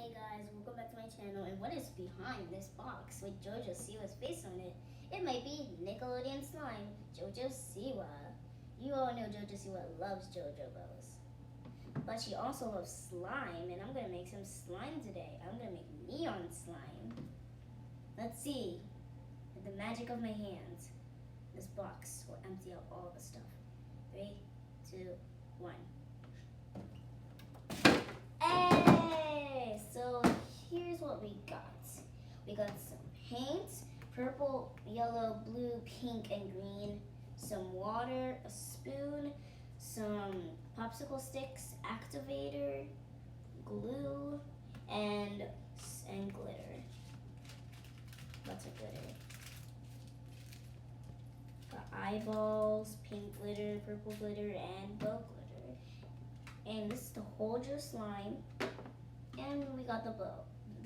Hey guys, welcome back to my channel. And what is behind this box with Jojo Siwa's face on it? It might be Nickelodeon slime, Jojo Siwa. You all know Jojo Siwa loves JoJo Bells. But she also loves slime, and I'm gonna make some slime today. I'm gonna make neon slime. Let's see. With the magic of my hands, this box will empty out all the stuff. 3, 2, 1. Hey! So here's what we got. We got some paint, purple, yellow, blue, pink, and green, some water, a spoon, some popsicle sticks, activator, glue, and glitter. Lots of glitter. Got eyeballs, pink glitter, purple glitter, and bow glitter. And this is to hold your slime. And we got the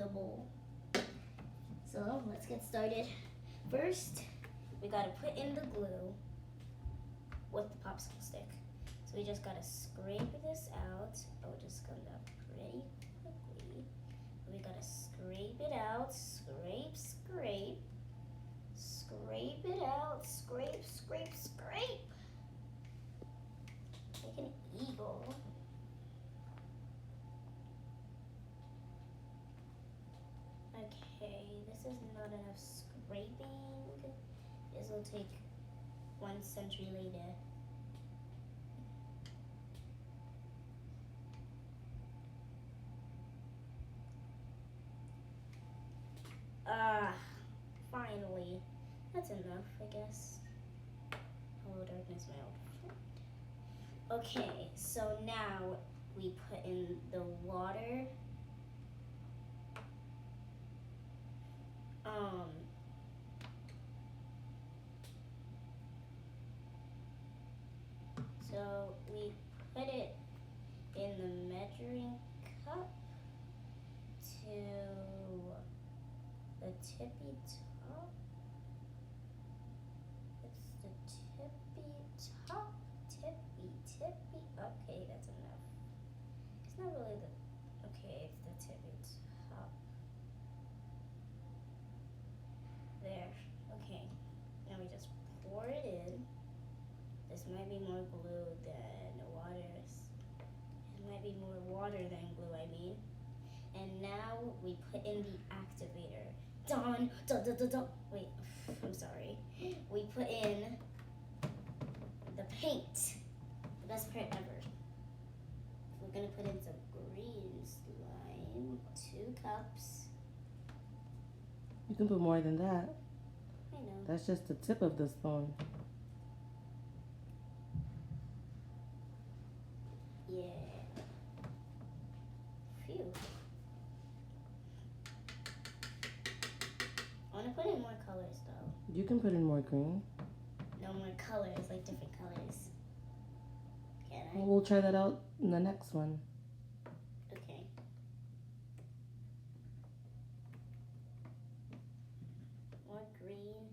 bowl. So let's get started. First, we gotta put in the glue with the popsicle stick. So we just gotta scrape this out. Oh, it just comes out pretty quickly. We gotta scrape it out. Scrape, scrape. Scrape it out. Scrape, scrape, scrape. Like an eagle. Okay, this is not enough scraping. This will take 1 century later. Finally. That's enough, I guess. Hello, darkness, my old friend. Okay, so now we put in the water. So we put it in the measuring cup to the tippy top. It's the tippy top, tippy. Okay, that's enough. It's not really okay, it's the tippy top. There, okay. Now we just pour it in. This might be more glue than water. It might be more water than glue, I mean. And now we put in the activator. Dun. Wait, I'm sorry. We put in the paint. The best part ever. We're gonna put in some green slime. 2 cups. You can put more than that. I know. That's just the tip of the spoon. Yeah. Phew. I want to put in more colors though. You can put in more green. No more colors, like different colors. Can I? Well, we'll try that out in the next one. Okay. More green,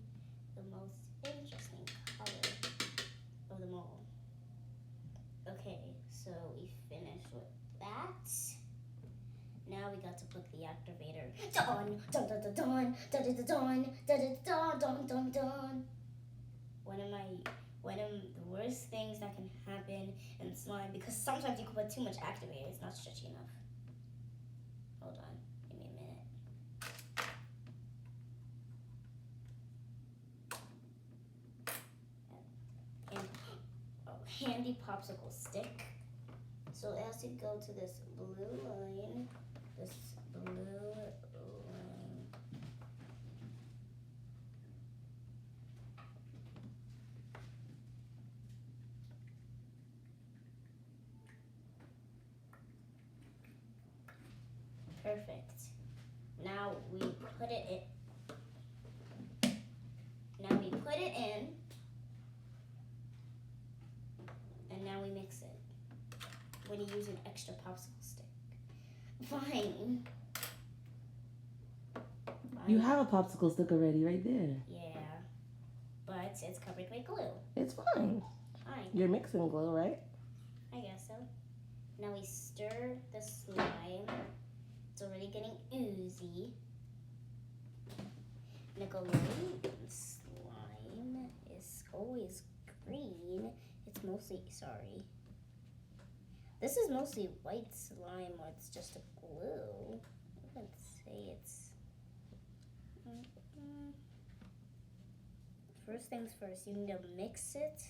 the most interesting color of them all. Okay, so we finished with that. Now we got to put the activator. Dun dun dun dun dun dun dun dun dun dun dun dun. One of the worst things that can happen in slime, because sometimes you can put too much activator, it's not stretchy enough. Hold on, give me a minute. And handy popsicle stick. So it has to go to this blue line. This blue line. Perfect. Now we put it in. And now we mix it. When you use an extra popsicle stick. Fine. You have a popsicle stick already right there. Yeah. But it's covered with glue. It's fine. Fine. You're mixing glue, right? I guess so. Now we stir the slime. It's already getting See? Nickelodeon slime is always green. It's mostly, sorry. This is mostly white slime, or it's just a glue. I wouldn't say it's... First things first, you need to mix it.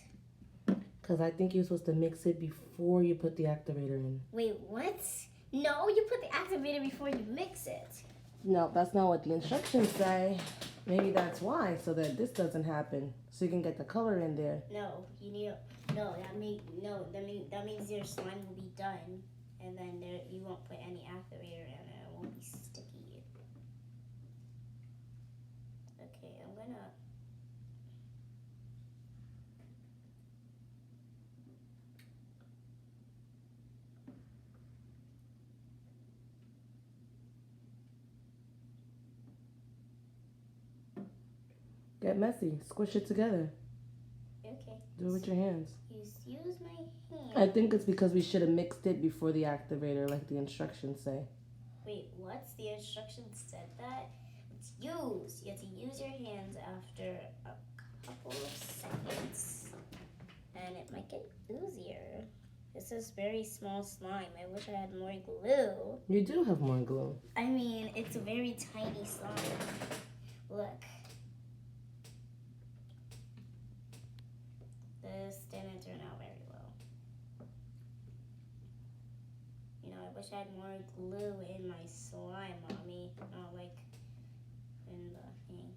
Because I think you're supposed to mix it before you put the activator in. Wait, what? No, you put the activator before you mix it. No, that's not what the instructions say. Maybe that's why, so that this doesn't happen. So you can get the color in there. No, you need that means your slime will be done, and then you won't put any activator in it. It won't be sticky. Okay, I'm gonna. Get messy. Squish it together. Okay. Do it with your hands. Use my hand. I think it's because we should have mixed it before the activator, like the instructions say. Wait, what? The instructions said that? It's use. You have to use your hands after a couple of seconds. And it might get oozier. This is very small slime. I wish I had more glue. You do have more glue. I mean, it's a very tiny slime. Look. This didn't turn out very well. You know, I wish I had more glue in my slime, Mommy. Not like in the thing.